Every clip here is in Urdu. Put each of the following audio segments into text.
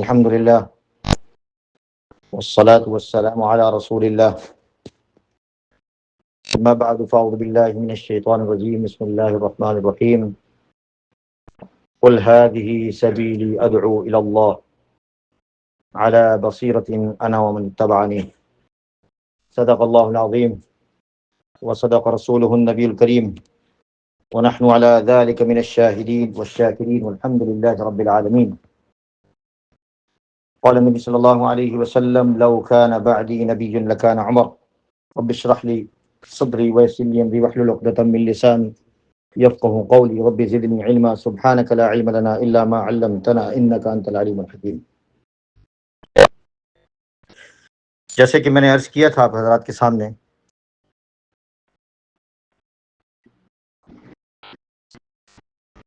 الحمد لله والصلاة والسلام على رسول الله. أما بعد فأعوذ بالله من الشيطان الرجيم. بسم الله الرحمن الرحيم. قل هذه سبيلي أدعو إلى الله على بصيرة أنا ومن اتبعني. صدق الله العظيم وصدق رسوله النبي الكريم ونحن على ذلك من الشاهدين والشاكرين والحمد لله رب العالمين. قال النبي صلى الله عليه وسلم: لو كان بعدي نبي لكان عمر. رب اشرح لي صدري ويسر لي امري واحلل عقدة من لساني يفقهوا قولي. رب زدني علما. سبحانك لا علم لنا الا ما علمتنا انك انت العليم الحكيم. جیسے کہ میں نے عرض کیا تھا آپ حضرات کے سامنے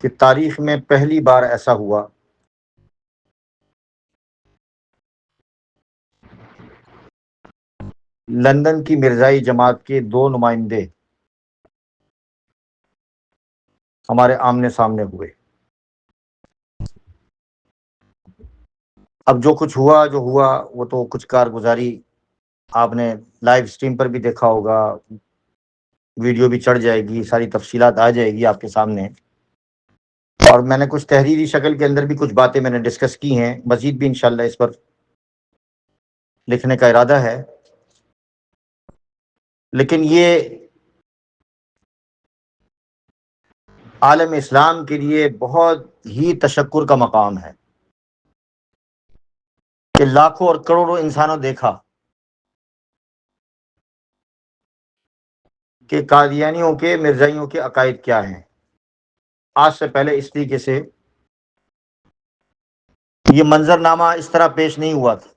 کہ تاریخ میں پہلی بار ایسا ہوا لندن کی مرزائی جماعت کے دو نمائندے ہمارے آمنے سامنے ہوئے. اب جو کچھ ہوا وہ تو کچھ کارگزاری آپ نے لائیو سٹریم پر بھی دیکھا ہوگا، ویڈیو بھی چڑھ جائے گی، ساری تفصیلات آ جائے گی آپ کے سامنے. اور میں نے کچھ تحریری شکل کے اندر بھی کچھ باتیں میں نے ڈسکس کی ہیں، مزید بھی انشاءاللہ اس پر لکھنے کا ارادہ ہے. لیکن یہ عالم اسلام کے لیے بہت ہی تشکر کا مقام ہے کہ لاکھوں اور کروڑوں انسانوں دیکھا کہ قادیانیوں کے، مرزائیوں کے عقائد کیا ہیں. آج سے پہلے اس طریقے سے یہ منظرنامہ اس طرح پیش نہیں ہوا تھا.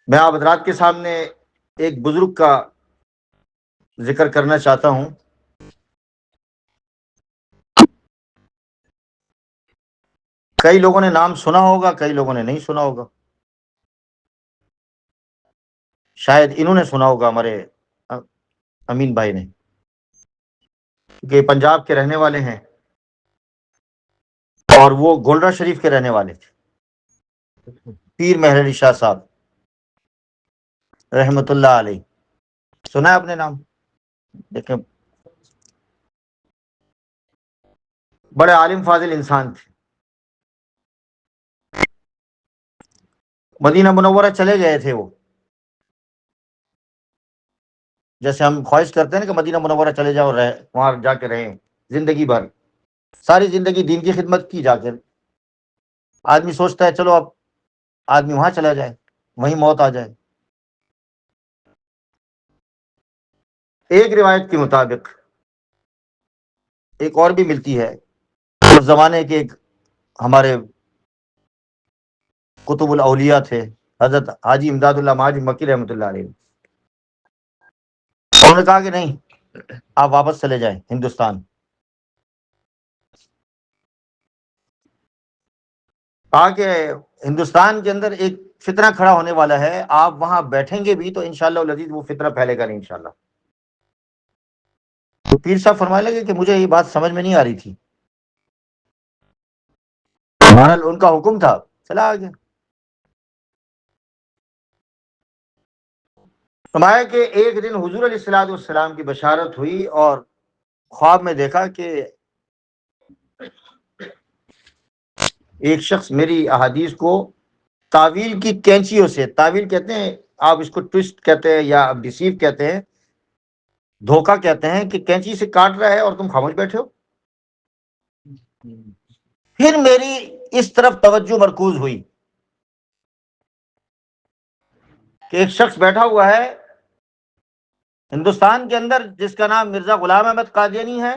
میں آپ حضرات کے سامنے ایک بزرگ کا ذکر کرنا چاہتا ہوں. کئی لوگوں نے نام سنا ہوگا، کئی لوگوں نے نہیں سنا ہوگا. شاید انہوں نے سنا ہوگا، ہمارے امین بھائی نے، کہ پنجاب کے رہنے والے ہیں اور وہ گولڈا شریف کے رہنے والے تھے. پیر مہر علی شاہ صاحب رحمۃ اللہ علیہ، سنا ہے آپ نے نام؟ دیکھیں، بڑے عالم فاضل انسان تھے. مدینہ منورہ چلے گئے تھے وہ، جیسے ہم خواہش کرتے ہیں نا کہ مدینہ منورہ چلے جاؤ، رہے وہاں جا کے رہیں زندگی بھر، ساری زندگی دین کی خدمت کی جا کر. آدمی سوچتا ہے چلو اب آدمی وہاں چلا جائے، وہیں موت آ جائے. ایک روایت کے مطابق ایک اور بھی ملتی ہے، اس زمانے کے ایک ہمارے قطب الاولیاء تھے، حضرت حاجی امداد اللہ ماجی مکی رحمۃ اللہ علیہ. انہوں نے کہا کہ نہیں، آپ واپس چلے جائیں ہندوستان. کہا کہ ہندوستان کے اندر ایک فتنہ کھڑا ہونے والا ہے، آپ وہاں بیٹھیں گے بھی تو انشاءاللہ العزیز وہ فتنہ پھیلے گا نہیں انشاءاللہ. تو پیر صاحب فرمانے لگے کہ مجھے یہ بات سمجھ میں نہیں آ رہی تھی. بہرحال ان کا حکم تھا، چلا آ گیا. فرمایا کہ ایک دن حضور علیہ الصلوۃ والسلام کی بشارت ہوئی اور خواب میں دیکھا کہ ایک شخص میری احادیث کو تعویل کی کینچیوں سے، تعویل کہتے ہیں آپ اس کو ٹوسٹ کہتے ہیں یا ڈیسیو کہتے ہیں، دھوکہ کہتے ہیں، کہ کینچی سے کاٹ رہا ہے اور تم خاموش بیٹھے ہو. پھر میری اس طرف توجہ مرکوز ہوئی کہ ایک شخص بیٹھا ہوا ہے ہندوستان کے اندر جس کا نام مرزا غلام احمد قادیانی ہے.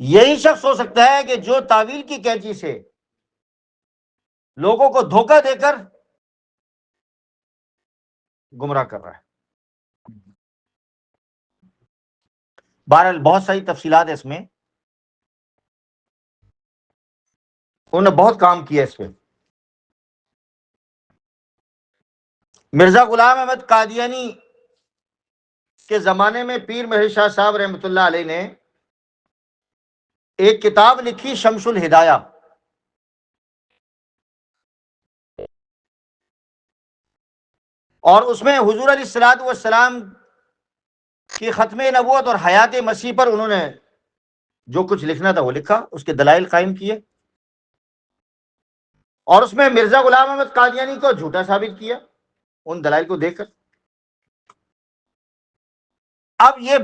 یہی شخص ہو سکتا ہے کہ جو تعویل کی کینچی سے لوگوں کو دھوکہ دے کر گمراہ کر رہا ہے. بہرحال بہت ساری تفصیلات ہے اس میں، انہوں نے بہت کام کیا اس پہ. مرزا غلام احمد قادیانی کے زمانے میں پیر مہر شاہ صاحب رحمۃ اللہ علیہ نے ایک کتاب لکھی شمس الہدایہ، اور اس میں حضور علیہ الصلوۃ والسلام کی ختم نبوت اور حیات مسیح پر انہوں نے جو کچھ لکھنا تھا وہ لکھا، اس کے دلائل قائم کیے، اور اس میں مرزا غلام احمد قادیانی کو جھوٹا ثابت کیا ان دلائل کو دیکھ کر۔ اب یہ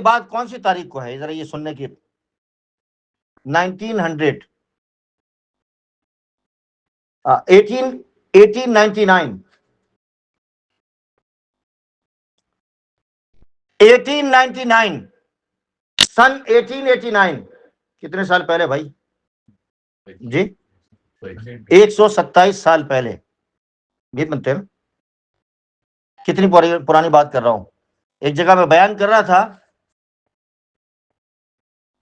بات کون سی تاریخ کو ہے، ذرا یہ سننے کی، 1900 1899 1899 سن 1889، کتنے سال پہلے بھائی جی؟ 127 سال پہلے، یہ بنتے ہیں کتنی پرانی بات کر رہا ہوں۔ ایک جگہ میں بیان کر رہا تھا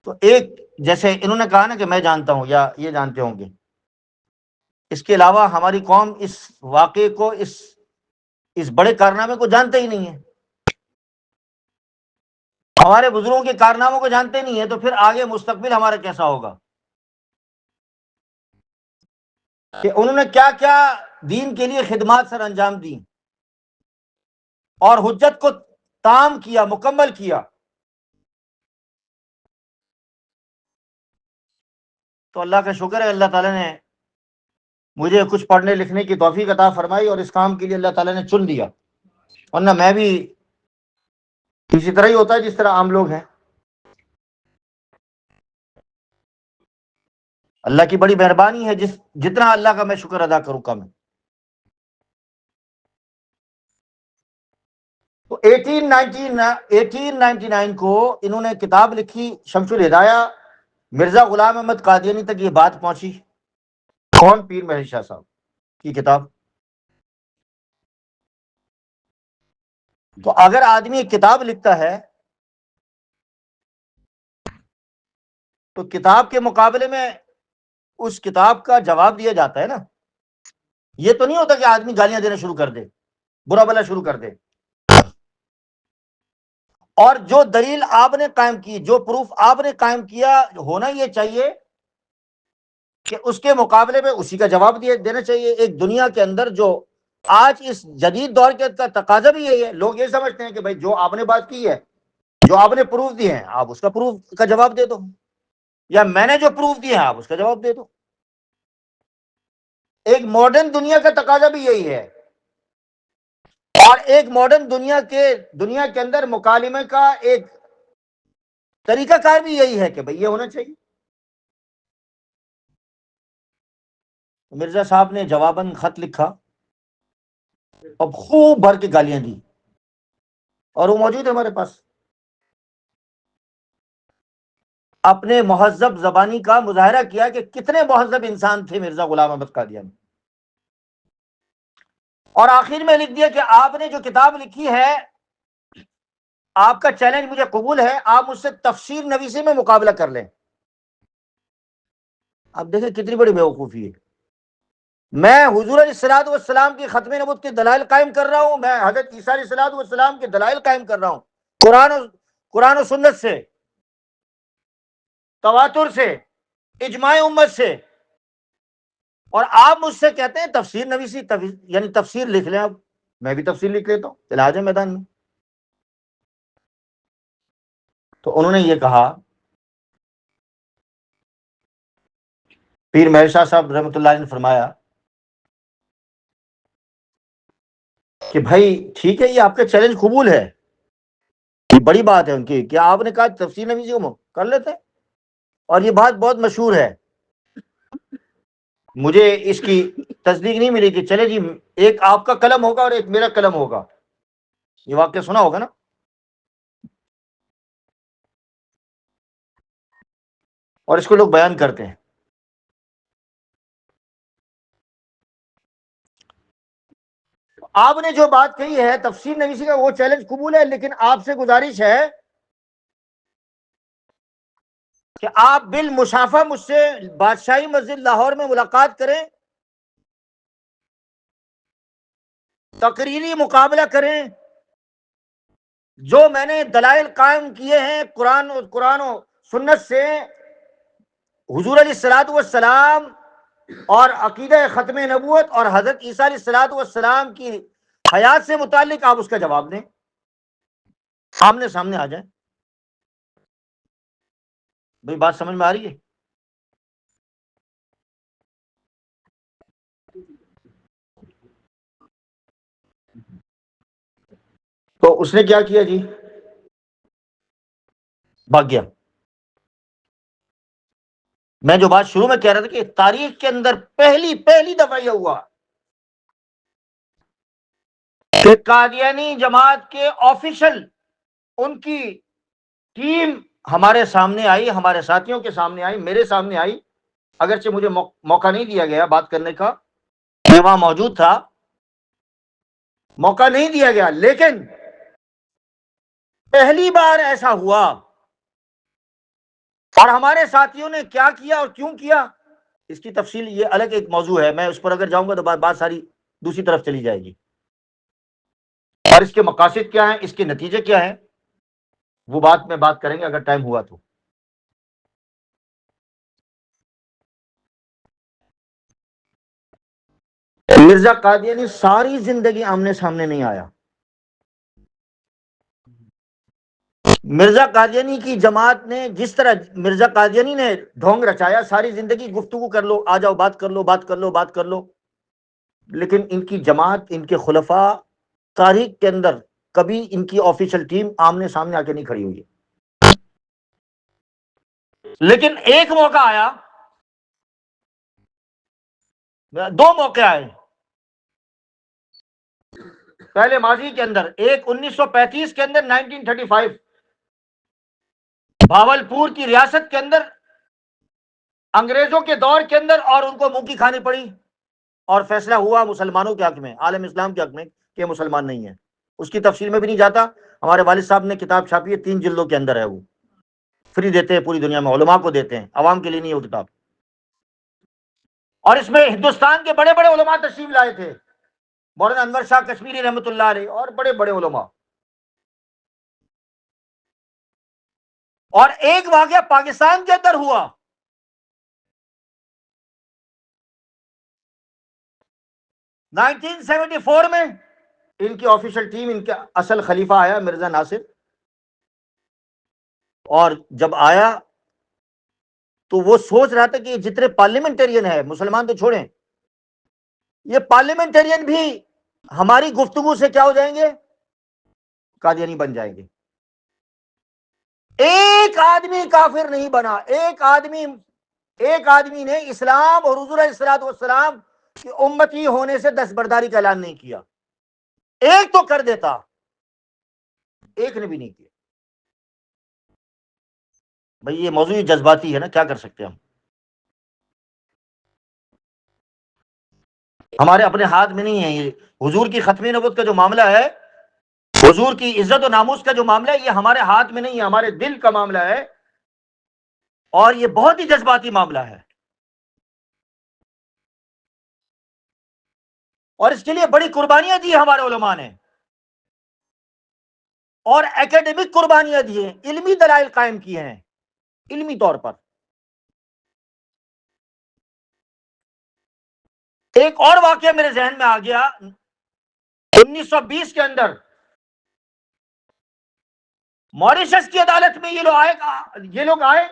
تو ایک جیسے انہوں نے کہا نا کہ میں جانتا ہوں یا یہ جانتے ہوں گے، اس کے علاوہ ہماری قوم اس واقعے کو، اس بڑے کارنامے کو جانتے ہی نہیں ہے، ہمارے بزرگوں کے کارناموں کو جانتے نہیں ہیں، تو پھر آگے مستقبل ہمارا کیسا ہوگا کہ انہوں نے کیا کیا دین کے لیے خدمات سر انجام دی اور حجت کو تام کیا، مکمل کیا۔ تو اللہ کا شکر ہے، اللہ تعالیٰ نے مجھے کچھ پڑھنے لکھنے کی توفیق عطا فرمائی اور اس کام کے لیے اللہ تعالیٰ نے چن لیا، ورنہ میں بھی اسی طرح ہی ہوتا ہے جس طرح عام لوگ ہیں۔ اللہ کی بڑی مہربانی ہے، جتنا اللہ کا میں شکر ادا کروں کم ہے۔ تو 1899 کو انہوں نے کتاب لکھی شمس الہدایہ، مرزا غلام احمد قادیانی تک یہ بات پہنچی، کون؟ پیر مہر شاہ صاحب کی کتاب۔ تو اگر آدمی ایک کتاب لکھتا ہے تو کتاب کے مقابلے میں اس کتاب کا جواب دیا جاتا ہے نا، یہ تو نہیں ہوتا کہ آدمی گالیاں دینا شروع کر دے، برا بلا شروع کر دے۔ اور جو دلیل آپ نے قائم کی، جو پروف آپ نے قائم کیا، ہونا یہ چاہیے کہ اس کے مقابلے میں اسی کا جواب دینا چاہیے۔ ایک دنیا کے اندر جو آج اس جدید دور کے تقاضا بھی یہی ہے، لوگ یہ سمجھتے ہیں کہ بھائی جو آپ نے بات کی ہے، جو آپ نے پروف دیے ہیں، آپ اس کا پروف کا جواب دے دو، یا میں نے جو پروف دیے ہیں آپ اس کا جواب دے دو۔ ایک ماڈرن دنیا کا تقاضا بھی یہی ہے، اور ایک ماڈرن دنیا کے اندر مکالمے کا ایک طریقہ کار بھی یہی ہے کہ بھئی یہ ہونا چاہیے۔ مرزا صاحب نے جواباً خط لکھا اور خوب بھر کے گالیاں دی، اور وہ موجود ہے ہمارے پاس۔ اپنے مہذب زبانی کا مظاہرہ کیا کہ کتنے مہذب انسان تھے مرزا غلام احمد قادیانی، اور آخر میں لکھ دیا کہ آپ نے جو کتاب لکھی ہے، آپ کا چیلنج مجھے قبول ہے، آپ مجھ سے تفسیر نویسی میں مقابلہ کر لیں۔ اب دیکھیں کتنی بڑی بیوقوفی ہے، میں حضور علیہ الصلوۃ والسلام کی ختم نبوت کے دلائل قائم کر رہا ہوں، میں حضرت عیسیٰ علیہ الصلوۃ والسلام کے دلائل قائم کر رہا ہوں، قرآن و سنت سے، تواتر سے، اجماع امت سے، اور آپ مجھ سے کہتے ہیں تفسیر نویسی، یعنی تفسیر لکھ لیں، اب میں بھی تفسیر لکھ لیتا ہوں، چلے آ جائیں میدان میں۔ تو انہوں نے یہ کہا، پیر مہر شاہ صاحب رحمۃ اللہ علیہ نے فرمایا کہ بھائی ٹھیک ہے، یہ آپ کا چیلنج قبول ہے، یہ بڑی بات ہے ان کی کہ آپ نے کہا تفسیر نویسی کو کر لیتے ہیں، اور یہ بات بہت مشہور ہے، مجھے اس کی تصدیق نہیں ملی کہ چلے جی ایک آپ کا قلم ہوگا اور ایک میرا قلم ہوگا، یہ واقعہ سنا ہوگا نا۔ اور اس کو لوگ بیان کرتے ہیں۔ آپ نے جو بات کہی ہے تفسیر نویسی کا، وہ چیلنج قبول ہے، لیکن آپ سے گزارش ہے کہ آپ بالمشافہ مجھ سے بادشاہی مسجد لاہور میں ملاقات کریں، تقریری مقابلہ کریں، جو میں نے دلائل قائم کیے ہیں قرآن و سنت سے، حضور علیہ الصلوۃ والسلام اور عقیدہ ختم نبوت اور حضرت عیسیٰ علیہ الصلوۃ والسلام کی حیات سے متعلق آپ اس کا جواب دیں، آمنے سامنے آ جائیں۔ بھئی بات سمجھ میں آ رہی ہے؟ تو اس نے کیا کیا جی؟ بھاگ گیا۔ میں جو بات شروع میں کہہ رہا تھا کہ تاریخ کے اندر پہلی دفعہ یہ ہوا کہ قادیانی جماعت کے آفیشل ان کی ٹیم ہمارے سامنے آئی، ہمارے ساتھیوں کے سامنے آئی، میرے سامنے آئی، اگرچہ مجھے موقع نہیں دیا گیا بات کرنے کا، میں وہاں موجود تھا، موقع نہیں دیا گیا، لیکن پہلی بار ایسا ہوا۔ اور ہمارے ساتھیوں نے کیا کیا اور کیوں کیا، اس کی تفصیل یہ الگ ایک موضوع ہے، میں اس پر اگر جاؤں گا تو بات ساری دوسری طرف چلی جائے گی، اور اس کے مقاصد کیا ہیں، اس کے نتیجے کیا ہیں، وہ بات میں بات کریں گے اگر ٹائم ہوا تو۔ مرزا قادیانی ساری زندگی آمنے سامنے نہیں آیا۔ مرزا قادیانی کی جماعت نے جس طرح مرزا قادیانی نے ڈھونگ رچایا، ساری زندگی گفتگو کر لو، آ جاؤ، بات کر لو، بات کر لو، بات کر لو، لیکن ان کی جماعت، ان کے خلفاء تاریخ کے اندر کبھی ان کی آفیشل ٹیم آمنے سامنے آ کے نہیں کھڑی ہوئی۔ لیکن ایک موقع آیا، دو موقع آئے پہلے ماضی کے اندر، ایک 1935 کے اندر، 1935 بھاولپور کی ریاست کے اندر انگریزوں کے دور کے اندر، اور ان کو منہ کی کھانی پڑی، اور فیصلہ ہوا مسلمانوں کے حق میں، عالم اسلام کے حق میں، کہ مسلمان نہیں ہے۔ اس کی تفصیل میں بھی نہیں جاتا، ہمارے والد صاحب نے کتاب چھاپی ہے، 3 جلدوں کے اندر ہے، وہ فری دیتے ہیں پوری دنیا میں، علماء کو دیتے ہیں، عوام کے لیے نہیں وہ کتاب۔ اور اس میں ہندوستان کے بڑے بڑے علماء تشریف لائے تھے، مولانا انور شاہ کشمیری رحمۃ اللہ علیہ اور بڑے بڑے علماء۔ اور ایک واقعہ پاکستان کے اندر ہوا، 1974 میں ان کی آفیشل ٹیم، ان کا اصل خلیفہ آیا مرزا ناصر، اور جب آیا تو وہ سوچ رہا تھا کہ جتنے پارلیمنٹرین ہے، مسلمان تو چھوڑیں، یہ پارلیمنٹرین بھی ہماری گفتگو سے کیا ہو جائیں گے، قادیانی بن جائیں گے۔ ایک آدمی کافر نہیں بنا، ایک آدمی نے اسلام اور حضور علیہ الصلوۃ والسلام کی امتی ہونے سے دستبرداری کا اعلان نہیں کیا۔ ایک تو کر دیتا، ایک نے بھی نہیں کیا۔ بھئی یہ موضوع جذباتی ہے نا، کیا کر سکتے ہیں ہم، ہمارے اپنے ہاتھ میں نہیں ہے یہ۔ حضور کی ختم نبوت کا جو معاملہ ہے، حضور کی عزت و ناموس کا جو معاملہ ہے، یہ ہمارے ہاتھ میں نہیں ہے، ہمارے دل کا معاملہ ہے، اور یہ بہت ہی جذباتی معاملہ ہے، اور اس کے لیے بڑی قربانیاں دی ہمارے علماء نے، اور ایکیڈمک قربانیاں دی ہیں، علمی دلائل قائم کیے ہیں، علمی طور پر۔ ایک اور واقعہ میرے ذہن میں آ گیا، 1920 کے اندر موریشس کی عدالت میں یہ لوگ آئے،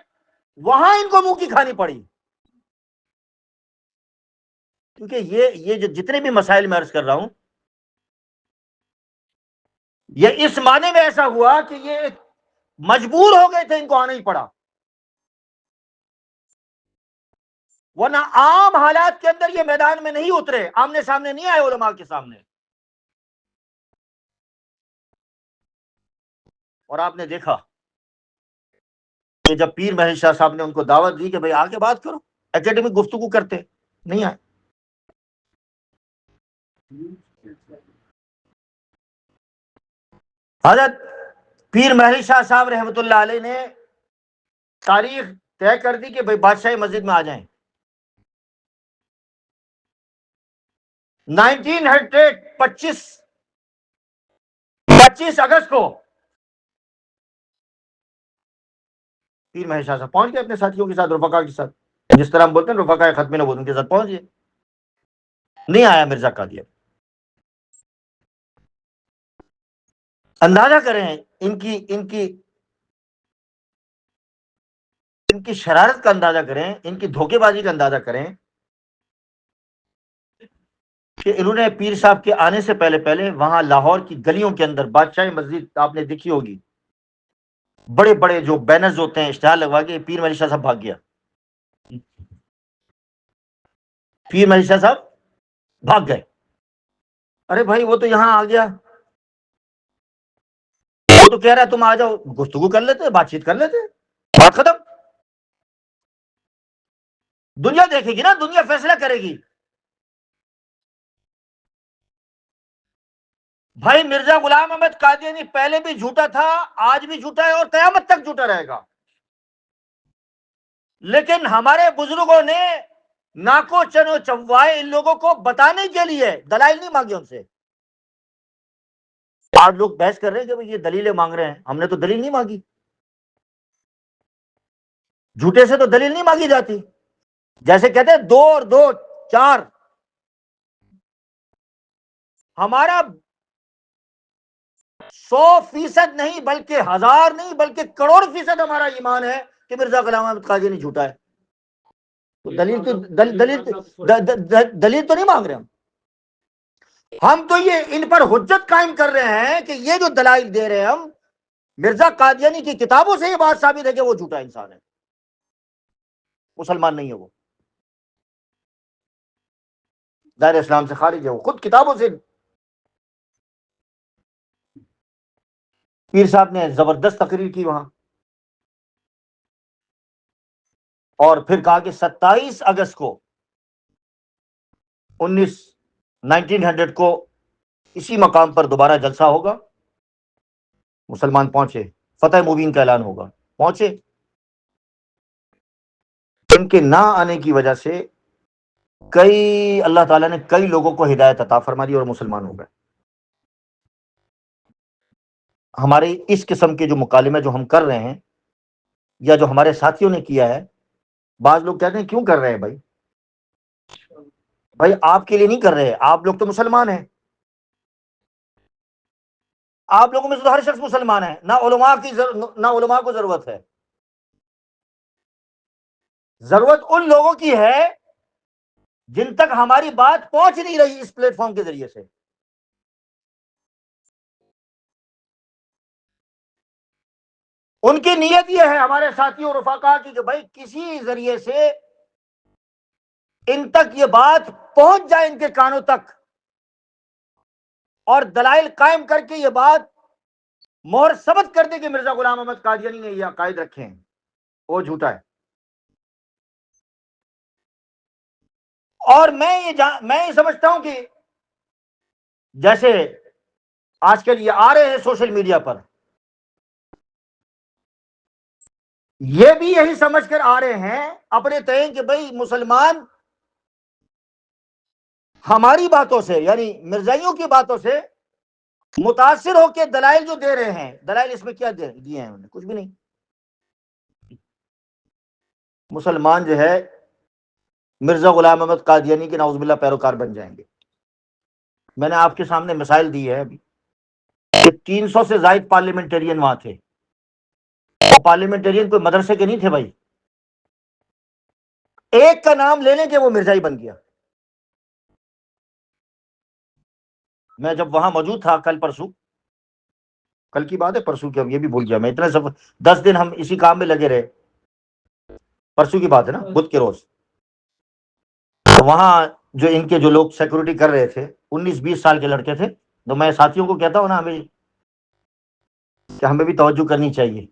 وہاں ان کو منہ کی کھانی پڑی، کیونکہ یہ جو جتنے بھی مسائل میں عرض کر رہا ہوں، یہ اس معنی میں ایسا ہوا کہ یہ مجبور ہو گئے تھے، ان کو آنا ہی پڑا، ورنہ عام حالات کے اندر یہ میدان میں نہیں اترے، آمنے سامنے نہیں آئے علماء کے سامنے۔ اور آپ نے دیکھا کہ جب پیر محل شاہ صاحب نے ان کو دعوت دی کہ بھئی آ کے بات کرو، ایکیڈمک گفتگو کرتے، نہیں آئے۔ حضرت پیر محل شاہ صاحب رحمۃ اللہ علیہ نے تاریخ طے کر دی کہ بھئی بادشاہی مسجد میں آ جائیں۔ 1925 25 اگست کو پیر مہر شاہ صاحب پہنچ گئے اپنے ساتھیوں کے ساتھ، رفقا کے ساتھ، جس طرح ہم بولتے ہیں رفقا ختم نبوت، ان کے ساتھ پہنچ گئے. نہیں آیا مرزا قادیانی. اندازہ کریں ان کی شرارت کا اندازہ کریں، ان کی دھوکے بازی کا اندازہ کریں کہ انہوں نے پیر صاحب کے آنے سے پہلے پہلے وہاں لاہور کی گلیوں کے اندر بادشاہی مسجد آپ نے دیکھی ہوگی، بڑے بڑے جو بینرز ہوتے ہیں اشتہار لگوا کے پیر مہر شاہ صاحب بھاگ گیا. پیر مہر شاہ صاحب بھاگ گئے. ارے بھائی وہ تو یہاں آ گیا، وہ تو کہہ رہا ہے تم آ جاؤ، گفتگو کر لیتے، بات چیت کر لیتے، بات ختم. دنیا دیکھے گی نا، دنیا فیصلہ کرے گی. بھائی مرزا غلام احمد قادیانی پہلے بھی جھوٹا تھا، آج بھی جھوٹا ہے اور قیامت تک جھوٹا رہے گا. لیکن ہمارے بزرگوں نے ناکو چنو چوائے ان لوگوں کو بتانے کے لیے دلائل نہیں مانگے ان سے. آج لوگ بحث کر رہے ہیں کہ یہ دلیلیں مانگ رہے ہیں، ہم نے تو دلیل نہیں مانگی. جھوٹے سے تو دلیل نہیں مانگی جاتی. جیسے کہتے ہیں دو اور دو چار. ہمارا 100% نہیں بلکہ 1000 نہیں بلکہ کروڑ فیصد ہمارا ایمان ہے کہ مرزا غلام احمد قادیانی جھوٹا ہے. تو دلیل تو نہیں مانگ رہے ہم تو یہ ان پر حجت قائم کر رہے ہیں کہ یہ جو دلائل دے رہے ہیں ہم، مرزا قادیانی کی کتابوں سے یہ بات ثابت ہے کہ وہ جھوٹا انسان ہے، مسلمان نہیں ہے، وہ دائر اسلام سے خارج ہے، وہ خود کتابوں سے. پیر صاحب نے زبردست تقریر کی وہاں، اور پھر کہا کہ 27 اگست کو 1900 کو اسی مقام پر دوبارہ جلسہ ہوگا. مسلمان پہنچے، فتح مبین کا اعلان ہوگا، پہنچے. ان کے نہ آنے کی وجہ سے اللہ تعالیٰ نے کئی لوگوں کو ہدایت عطا فرما دی اور مسلمان ہو گئے. ہمارے اس قسم کے جو مکالمے جو ہم کر رہے ہیں یا جو ہمارے ساتھیوں نے کیا ہے، بعض لوگ کہتے ہیں کیوں کر رہے ہیں بھائی آپ کے لیے نہیں کر رہے، آپ لوگ تو مسلمان ہیں، آپ لوگوں میں سے تو ہر شخص مسلمان ہے، نہ علماء کو ضرورت ہے. ضرورت ان لوگوں کی ہے جن تک ہماری بات پہنچ نہیں رہی اس پلیٹ فارم کے ذریعے سے. ان کی نیت یہ ہے ہمارے ساتھیوں رفقا کی کہ بھائی کسی ذریعے سے ان تک یہ بات پہنچ جائے، ان کے کانوں تک، اور دلائل قائم کر کے یہ بات مہر ثبت کر دے کہ مرزا غلام احمد قادیانی نے یہ عقائد رکھے ہیں، وہ جھوٹا ہے. اور میں یہ سمجھتا ہوں کہ جیسے آج کل یہ آ رہے ہیں سوشل میڈیا پر، یہ بھی یہی سمجھ کر آ رہے ہیں اپنے تئیں کہ بھائی مسلمان ہماری باتوں سے یعنی مرزائیوں کی باتوں سے متاثر ہو کے دلائل جو دے رہے ہیں، دلائل اس میں کیا دیے ہیں انہوں نے؟ کچھ بھی نہیں. مسلمان جو ہے مرزا غلام احمد قادیانی کے نعوذ باللہ پیروکار بن جائیں گے. میں نے آپ کے سامنے مثال دی ہے ابھی کہ 300 سے زائد پارلیمنٹرین وہاں تھے، اور پارلیمنٹرین کوئی مدرسے کے نہیں تھے بھائی، ایک کا نام لینے کے وہ مرزائی بن گیا. میں جب وہاں موجود تھا کل کی بات ہے، پرسوں کی، ہم یہ بھی بھول گیا میں، اتنا 10 دن ہم اسی کام میں لگے رہے. پرسوں کی بات ہے نا، بدھ کے روز. وہاں جو ان کے جو لوگ سیکورٹی کر رہے تھے 19-20 سال کے لڑکے تھے. تو میں ساتھیوں کو کہتا ہوں نا کہ ہمیں بھی توجہ کرنی چاہیے.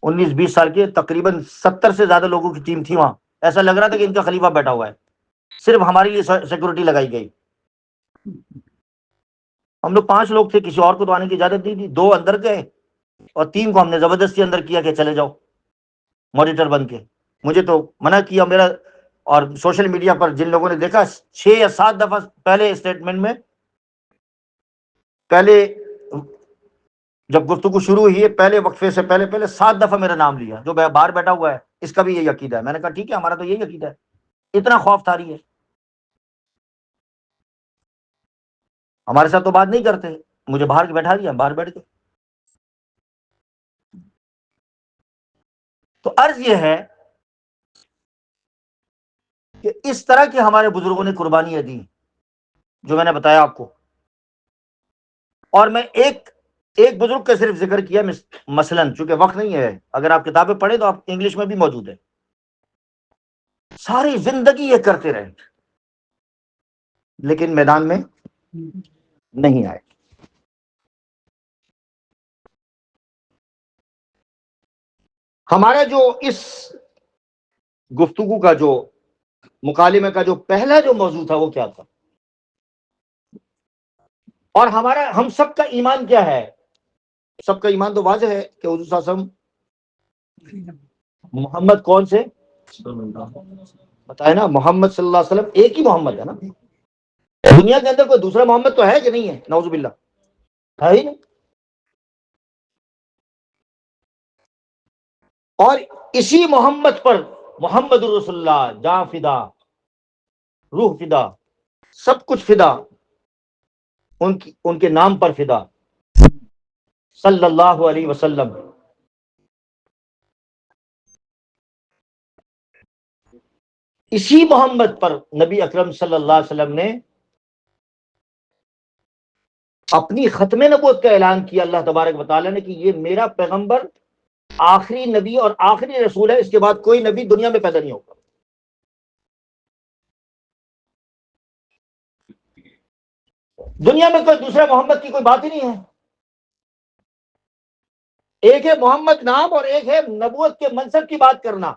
19-20 سال کے تقریباً 70 سے زیادہ لوگوں کی ٹیم تھی وہاں. ایسا لگ رہا تھا کہ ان کا خلیفہ بیٹھا ہوا ہے، صرف ہمارے لیے سیکورٹی لگائی گئی. ہم لوگ 5 لوگ تھے، کسی اور کو تو آنے کی اجازت نہیں تھی. 2 اندر گئے اور 3 کو ہم نے زبردستی اندر کیا کہ چلے جاؤ مانیٹر بن کے. مجھے تو منع کیا میرا، اور سوشل میڈیا پر جن لوگوں نے دیکھا 6 یا 7 دفعہ پہلے اسٹیٹمنٹ میں، پہلے جب گفتگو شروع ہوئی ہے پہلے وقفے سے پہلے 7 دفعہ میرا نام لیا، جو باہر بیٹھا ہوا ہے اس کا بھی یہی عقیدہ ہے۔ میں نے کہا ٹھیک ہے، ہمارا تو یہی عقیدہ ہے، اتنا خوف طاری ہے، ہمارے ساتھ تو بات نہیں کرتے، مجھے باہر بیٹھا دیا، باہر بیٹھ کے۔ تو عرض یہ ہے کہ اس طرح کے ہمارے بزرگوں نے قربانیاں دی جو میں نے بتایا آپ کو۔ اور میں ایک بزرگ کا صرف ذکر کیا، مثلا چونکہ وقت نہیں ہے، اگر آپ کتابیں پڑھیں تو آپ انگلش میں بھی موجود ہے، ساری زندگی یہ کرتے رہے لیکن میدان میں نہیں آئے۔ ہمارا جو اس گفتگو کا جو مکالمے کا جو پہلا جو موضوع تھا وہ کیا تھا، اور ہم سب کا ایمان کیا ہے؟ سب کا ایمان تو واضح ہے کہ حضور صلی اللہ علیہ وسلم محمد کون سے بتائے نا، محمد صلی اللہ علیہ وسلم ایک ہی محمد ہے نا، دنیا کے اندر کوئی دوسرا محمد تو ہے کہ نہیں ہے؟ نعوذ باللہ، ہے ہی نہیں۔ اور اسی محمد پر محمد الرسول اللہ، جاں فدا، روح فدا، سب کچھ فدا، ان کے نام پر فدا، صلی اللہ علیہ وسلم۔ اسی محمد پر نبی اکرم صلی اللہ علیہ وسلم نے اپنی ختم نبوت کا اعلان کیا، اللہ تبارک و تعالیٰ نے، کہ یہ میرا پیغمبر آخری نبی اور آخری رسول ہے، اس کے بعد کوئی نبی دنیا میں پیدا نہیں ہوگا۔ دنیا میں کوئی دوسرا محمد کی کوئی بات ہی نہیں ہے، ایک ہے محمد نام اور ایک ہے نبوت کے منصب کی بات کرنا،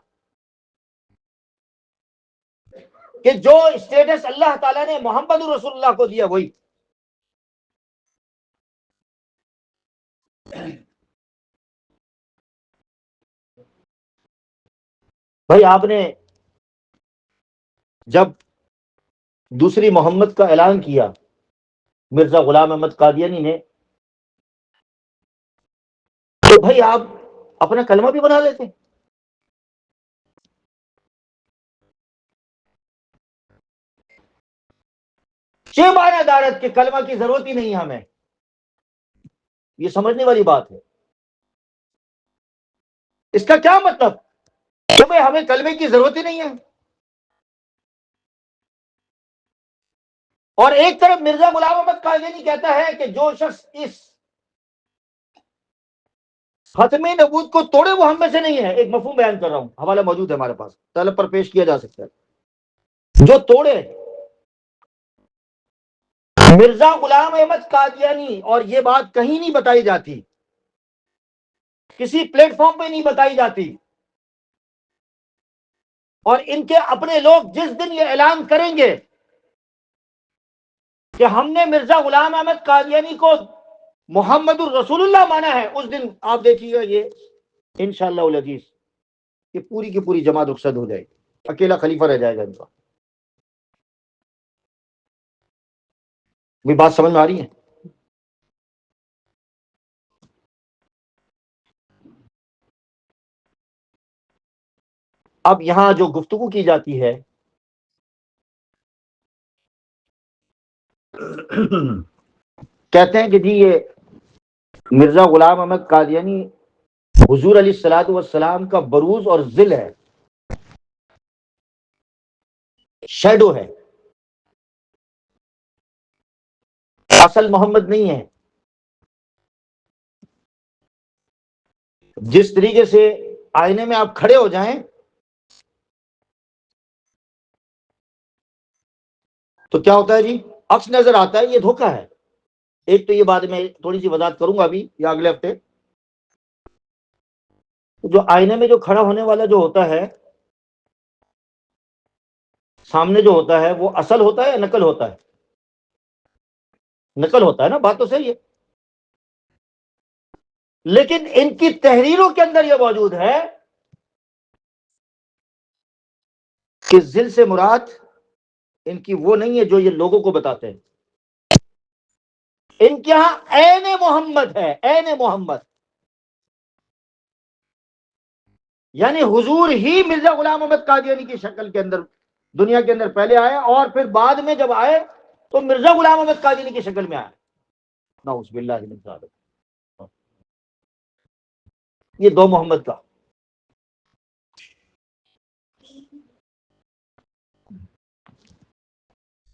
کہ جو اسٹیٹس اللہ تعالیٰ نے محمد رسول اللہ کو دیا وہی۔ بھائی آپ نے جب دوسری محمد کا اعلان کیا مرزا غلام احمد قادیانی نے، تو بھائی آپ اپنا کلمہ بھی بنا لیتے، شیبانہ دارت کے کلمہ کی ضرورت ہی نہیں ہے ہمیں، یہ سمجھنے والی بات ہے۔ اس کا کیا مطلب کہ بھائی ہمیں کلمے کی ضرورت ہی نہیں ہے؟ اور ایک طرف مرزا غلام احمد قادیانی کہتا ہے کہ جو شخص اس ختم نبوت کو توڑے وہ ہم میں سے نہیں ہے۔ ایک مفہوم بیان کر رہا ہوں، حوالہ موجود ہے ہمارے پاس، طلب پر پیش کیا جا سکتا ہے۔ جو توڑے مرزا غلام احمد قادیانی، اور یہ بات کہیں نہیں بتائی جاتی، کسی پلیٹ فارم پہ نہیں بتائی جاتی، اور ان کے اپنے لوگ جس دن یہ اعلان کریں گے کہ ہم نے مرزا غلام احمد قادیانی کو محمد الرسول اللہ مانا ہے، اس دن آپ دیکھیے گا یہ انشاءاللہ العزیز یہ پوری کی پوری جماعت رخصت ہو جائے گی، اکیلا خلیفہ رہ جائے گا ان کا۔ بھی بات سمجھ میں آ رہی ہے؟ اب یہاں جو گفتگو کی جاتی ہے کہتے ہیں کہ جی یہ مرزا غلام احمد قادیانی حضور علیہ الصلوۃ والسلام کا بروز اور ظل ہے، شیڈو ہے، اصل محمد نہیں ہے۔ جس طریقے سے آئینے میں آپ کھڑے ہو جائیں تو کیا ہوتا ہے جی؟ عکس نظر آتا ہے، یہ دھوکہ ہے۔ ایک تو یہ بات میں تھوڑی سی وضاحت کروں گا ابھی یا اگلے ہفتے، جو آئینے میں جو کھڑا ہونے والا جو ہوتا ہے سامنے جو ہوتا ہے وہ اصل ہوتا ہے یا نقل ہوتا ہے؟ نقل ہوتا ہے نا، بات تو صحیح ہے۔ لیکن ان کی تحریروں کے اندر یہ موجود ہے کہ ذل سے مراد ان کی وہ نہیں ہے جو یہ لوگوں کو بتاتے ہیں۔ ان کے یہاں عین محمد ہے، عین محمد، یعنی حضور ہی مرزا غلام احمد قادیانی کی شکل کے اندر دنیا کے اندر پہلے آئے، اور پھر بعد میں جب آئے تو مرزا غلام احمد قادیانی کی شکل میں آئے۔ نعوذ باللہ من ذالک۔ یہ دو محمد کا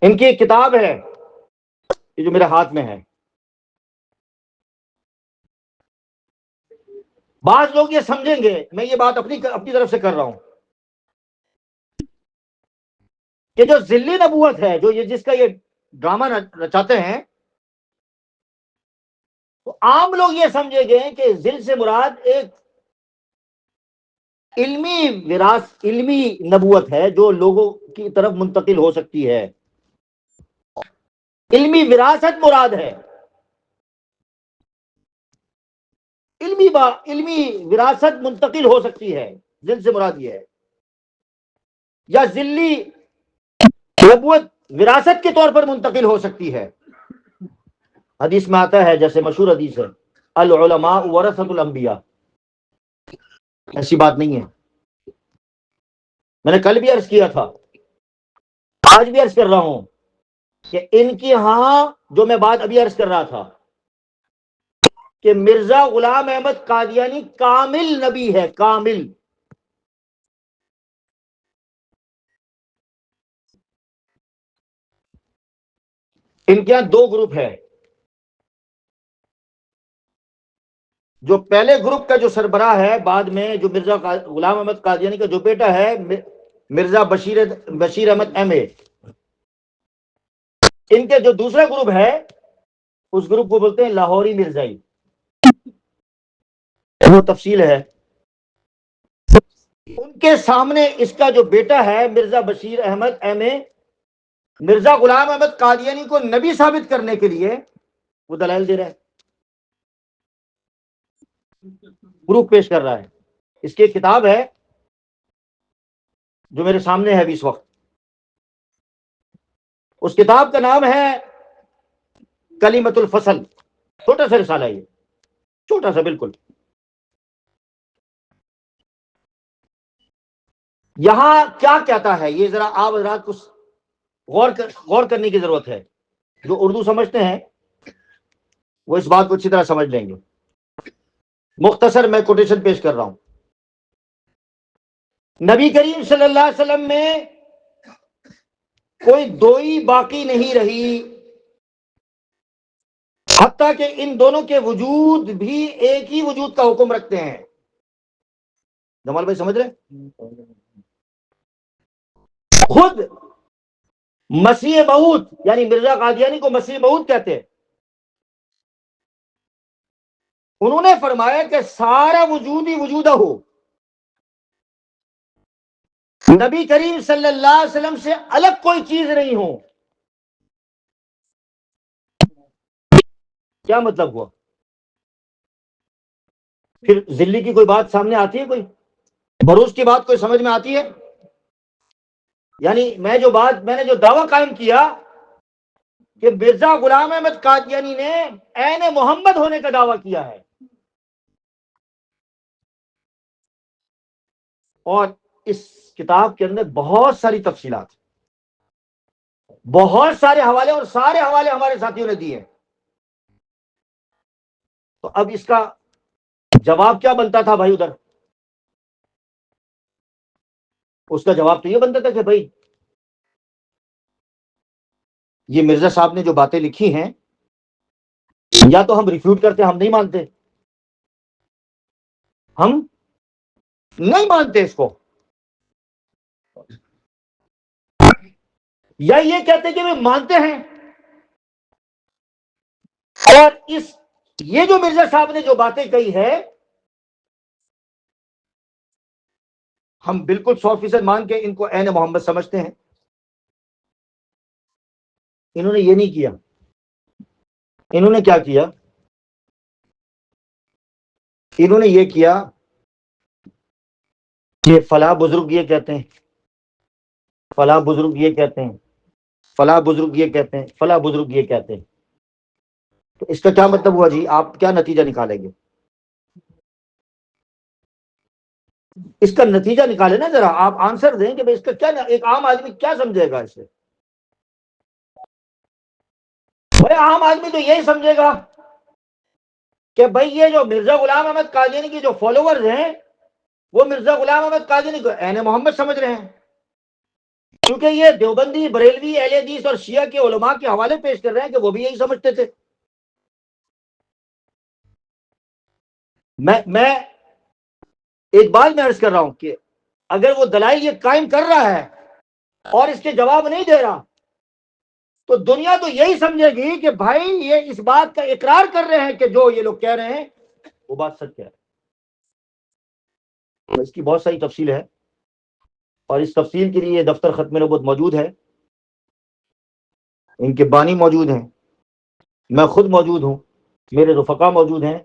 ان کی ایک کتاب ہے، یہ جو میرے ہاتھ میں ہے۔ بعض لوگ یہ سمجھیں گے، میں یہ بات اپنی طرف سے کر رہا ہوں، کہ جو ذلی نبوت ہے، جو یہ جس کا یہ ڈرامہ رچاتے ہیں، تو عام لوگ یہ سمجھے گئے کہ ذل سے مراد ایک علمی نبوت ہے جو لوگوں کی طرف منتقل ہو سکتی ہے، علمی وراثت مراد ہے، علمی وراثت منتقل ہو سکتی ہے، ذل سے مراد یہ ہے، یا ذلی نبوت وراثت کے طور پر منتقل ہو سکتی ہے۔ حدیث میں آتا ہے، جیسے مشہور حدیث ہے، العلماء ورثۃ الانبیاء، ایسی بات نہیں ہے۔ میں نے کل بھی عرض کیا تھا، آج بھی عرض کر رہا ہوں، کہ ان کی ہاں جو میں بات ابھی عرض کر رہا تھا کہ مرزا غلام احمد قادیانی کامل نبی ہے، کامل۔ ان کے یہاں دو گروپ ہے، جو پہلے گروپ کا جو سربراہ ہے بعد میں، جو مرزا غلام احمد قادیانی کا جو بیٹا ہے مرزا بشیر احمد ایم اے، ان کے جو دوسرا گروپ ہے اس گروپ کو بولتے ہیں لاہوری مرزائی، وہ تفصیل ہے۔ ان کے سامنے اس کا جو بیٹا ہے مرزا بشیر احمد ایم اے، مرزا غلام احمد قادیانی کو نبی ثابت کرنے کے لیے وہ دلائل دے رہا ہے، پروف پیش کر رہا ہے۔ اس کی ایک کتاب ہے جو میرے سامنے ہے ابھی اس وقت، اس کتاب کا نام ہے کلیمت الفصل، چھوٹا سا رسالہ، یہ چھوٹا سا بالکل۔ یہاں کیا کہتا ہے یہ ذرا آپ حضرات کو غور کرنے کی ضرورت ہے۔ جو اردو سمجھتے ہیں وہ اس بات کو اچھی طرح سمجھ لیں گے۔ مختصر میں کوٹیشن پیش کر رہا ہوں۔ نبی کریم صلی اللہ علیہ وسلم میں کوئی دوئی باقی نہیں رہی، حتیٰ کہ ان دونوں کے وجود بھی ایک ہی وجود کا حکم رکھتے ہیں۔ جمال بھائی سمجھ رہے؟ خود مسیح موعود یعنی مرزا قادیانی کو مسیح موعود کہتے ہیں، انہوں نے فرمایا کہ سارا وجود ہی وجودہ ہو، نبی کریم صلی اللہ علیہ وسلم سے الگ کوئی چیز نہیں ہو۔ کیا مطلب ہوا؟ پھر ذلی کی کوئی بات سامنے آتی ہے، کوئی بروز کی بات کوئی سمجھ میں آتی ہے؟ یعنی میں نے جو دعویٰ قائم کیا کہ مرزا غلام احمد قادیانی نے عین محمد ہونے کا دعویٰ کیا ہے، اور اس کتاب کے اندر بہت ساری تفصیلات، بہت سارے حوالے، اور سارے حوالے ہمارے ساتھیوں نے دیے۔ تو اب اس کا جواب کیا بنتا تھا بھائی؟ ادھر اس کا جواب تو یہ بنتا تھا کہ بھائی یہ مرزا صاحب نے جو باتیں لکھی ہیں، یا تو ہم ریفیوٹ کرتے، ہم نہیں مانتے، ہم نہیں مانتے اس کو، یا یہ کہتے کہ وہ مانتے ہیں، اور یہ جو مرزا صاحب نے جو باتیں کہی ہے ہم بالکل 100% مان کے ان کو عین محمد سمجھتے ہیں۔ انہوں نے یہ نہیں کیا، انہوں نے کیا کیا؟ انہوں نے یہ کیا کہ فلاں بزرگ یہ کہتے ہیں، فلاں بزرگ یہ کہتے ہیں، فلاں بزرگ یہ کہتے ہیں، فلاں بزرگ یہ کہتے ہیں، تو اس کا کیا مطلب ہوا جی؟ آپ کیا نتیجہ نکالیں گے؟ اس کا نتیجہ نکالے نا ذرا، آپ آنسر دیں کہ اس کا کیا، ایک عام آدمی کیا سمجھے گا اسے؟ بھائی عام آدمی تو یہی سمجھے گا کہ بھائی یہ جو مرزا غلام احمد قادیانی کی جو فالوورز ہیں وہ مرزا غلام احمد قادیانی کو عین محمد سمجھ رہے ہیں، کیونکہ یہ دیوبندی، بریلوی، اہل حدیث اور شیعہ کے علماء کے حوالے پیش کر رہے ہیں کہ وہ بھی یہی سمجھتے تھے۔ میں ایک بات میں عرض کر رہا ہوں کہ اگر وہ دلائل یہ قائم کر رہا ہے اور اس کے جواب نہیں دے رہا تو دنیا تو یہی سمجھے گی کہ بھائی یہ اس بات کا اقرار کر رہے ہیں کہ جو یہ لوگ کہہ رہے ہیں وہ بات سچ ہے۔ اس کی بہت ساری تفصیل ہے، اور اس تفصیل کے لیے دفتر ختم نبوت موجود ہے، ان کے بانی موجود ہیں، میں خود موجود ہوں، میرے رفقا موجود ہیں۔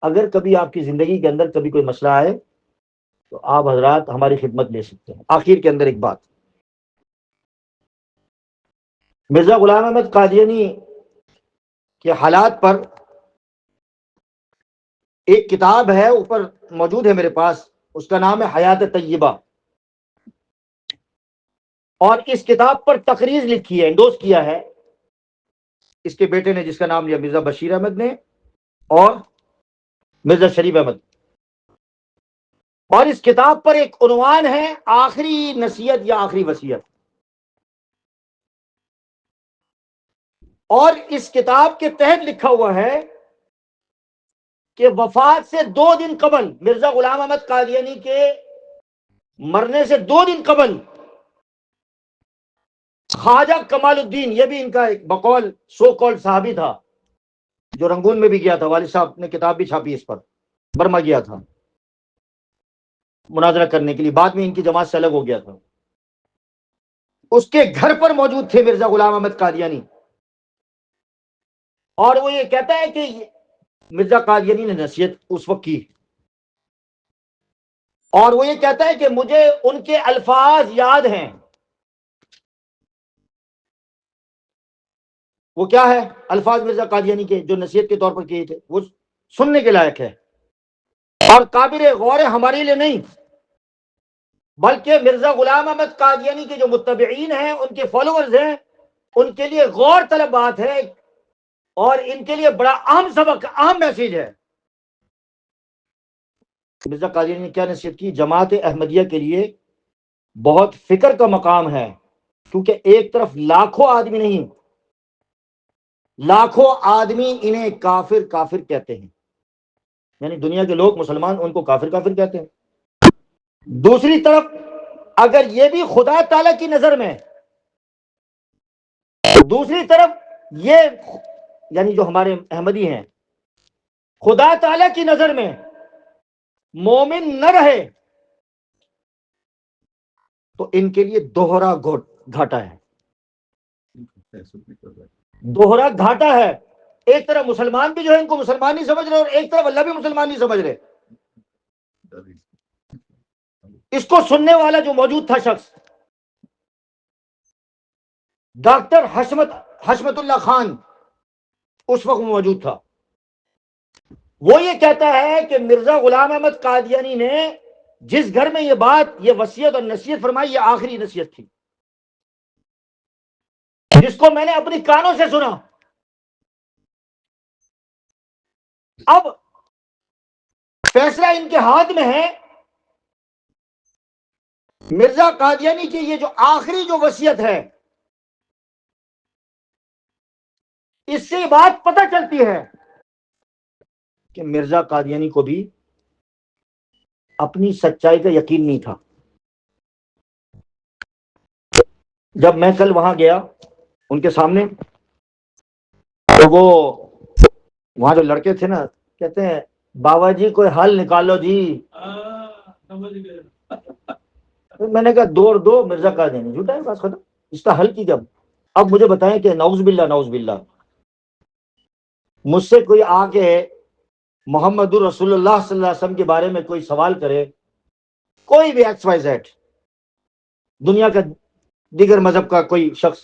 اگر کبھی آپ کی زندگی کے اندر کبھی کوئی مسئلہ آئے تو آپ حضرات ہماری خدمت لے سکتے ہیں۔ آخر کے اندر ایک بات، مرزا غلام احمد قادیانی کے حالات پر ایک کتاب ہے، اوپر موجود ہے میرے پاس، اس کا نام ہے حیات طیبہ، اور اس کتاب پر تقریر لکھی ہے، انڈوز کیا ہے اس کے بیٹے نے، جس کا نام لیا مرزا بشیر احمد نے اور مرزا شریف احمد۔ اور اس کتاب پر ایک عنوان ہے آخری نصیحت یا آخری وصیت، اور اس کتاب کے تحت لکھا ہوا ہے کہ وفات سے 2 دن قبل، مرزا غلام احمد قادیانی کے مرنے سے 2 دن قبل، خواجہ کمال الدین، یہ بھی ان کا ایک بقول سو کال صحابی تھا جو رنگون میں بھی گیا تھا، والد صاحب نے کتاب بھی چھاپی اس پر، برما گیا تھا مناظرہ کرنے کے لیے، بعد میں ان کی جماعت سے الگ ہو گیا تھا، اس کے گھر پر موجود تھے مرزا غلام احمد قادیانی، اور وہ یہ کہتا ہے کہ مرزا قادیانی نے نصیحت اس وقت کی، اور وہ یہ کہتا ہے کہ مجھے ان کے الفاظ یاد ہیں۔ وہ کیا ہے الفاظ مرزا قادیانی کے جو نصیحت کے طور پر کیے تھے؟ وہ سننے کے لائق ہے اور قابل غور ہے ہمارے لیے نہیں، بلکہ مرزا غلام احمد قادیانی کے جو متبعین ہیں، ان کے فالوورز ہیں، ان کے لیے غور طلب بات ہے، اور ان کے لیے بڑا اہم سبق، اہم میسیج ہے۔ مرزا قادیانی نے کیا نصیحت کی؟ جماعت احمدیہ کے لیے بہت فکر کا مقام ہے، کیونکہ ایک طرف لاکھوں آدمی نہیں، لاکھوں آدمی انہیں کافر کافر کہتے ہیں، یعنی دنیا کے لوگ مسلمان ان کو کافر کافر کہتے ہیں۔ دوسری طرف اگر یہ بھی خدا تعالی کی نظر میں، دوسری طرف یہ یعنی جو ہمارے احمدی ہیں، خدا تعالی کی نظر میں مومن نہ رہے تو ان کے لیے دوہرا گھاٹا ہے، دوہرا گھاٹا ہے۔ ایک طرف مسلمان بھی جو ہے ان کو مسلمان نہیں سمجھ رہے، اور ایک طرف اللہ بھی مسلمان نہیں سمجھ رہے۔ اس کو سننے والا جو موجود تھا شخص، ڈاکٹر حشمت اللہ خان، اس وقت موجود تھا، وہ یہ کہتا ہے کہ مرزا غلام احمد قادیانی نے جس گھر میں یہ بات، یہ وصیت اور نصیحت فرمائی، یہ آخری نصیحت تھی جس کو میں نے اپنی کانوں سے سنا۔ اب فیصلہ ان کے ہاتھ میں ہے، مرزا قادیانی کی یہ جو آخری جو وصیت ہے، اس سے بات پتہ چلتی ہے کہ مرزا قادیانی کو بھی اپنی سچائی کا یقین نہیں تھا۔ جب میں کل وہاں گیا ان کے سامنے، تو وہ وہاں جو لڑکے تھے نا، کہتے ہیں بابا جی کوئی حل نکالو جی۔ میں نے کہا دو مرزا قادیانی جھوٹا ہے، بس ختم، اس کا حل کی جب۔ اب مجھے بتائیں کہ نعوذ باللہ نعوذ باللہ، مجھ سے کوئی آ کے محمد الرسول اللہ صلی اللہ علیہ وسلم کے بارے میں کوئی سوال کرے، کوئی بھی ایکس وائی زیڈ، دنیا کا دیگر مذہب کا کوئی شخص،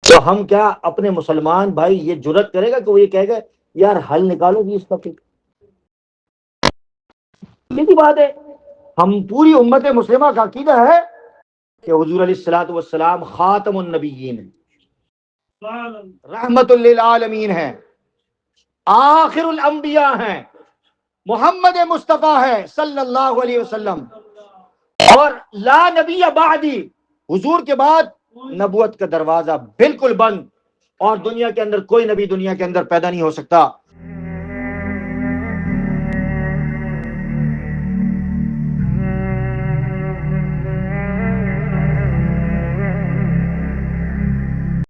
تو ہم کیا اپنے مسلمان بھائی یہ جرت کرے گا کہ وہ یہ کہے گا یار حل نکالو جی اس کا پھر، سیدھی بات ہے. ہم پوری امت مسلمہ کا عقیدہ ہے کہ حضور علیہ الصلوۃ والسلام خاتم النبیین ہیں، رحمت للعالمین ہیں، آخر الانبیاء ہیں، محمد مصطفیٰ ہے صلی اللہ علیہ وسلم، اور لا نبی بعدی، حضور کے بعد نبوت کا دروازہ بالکل بند، اور دنیا کے اندر کوئی نبی دنیا کے اندر پیدا نہیں ہو سکتا.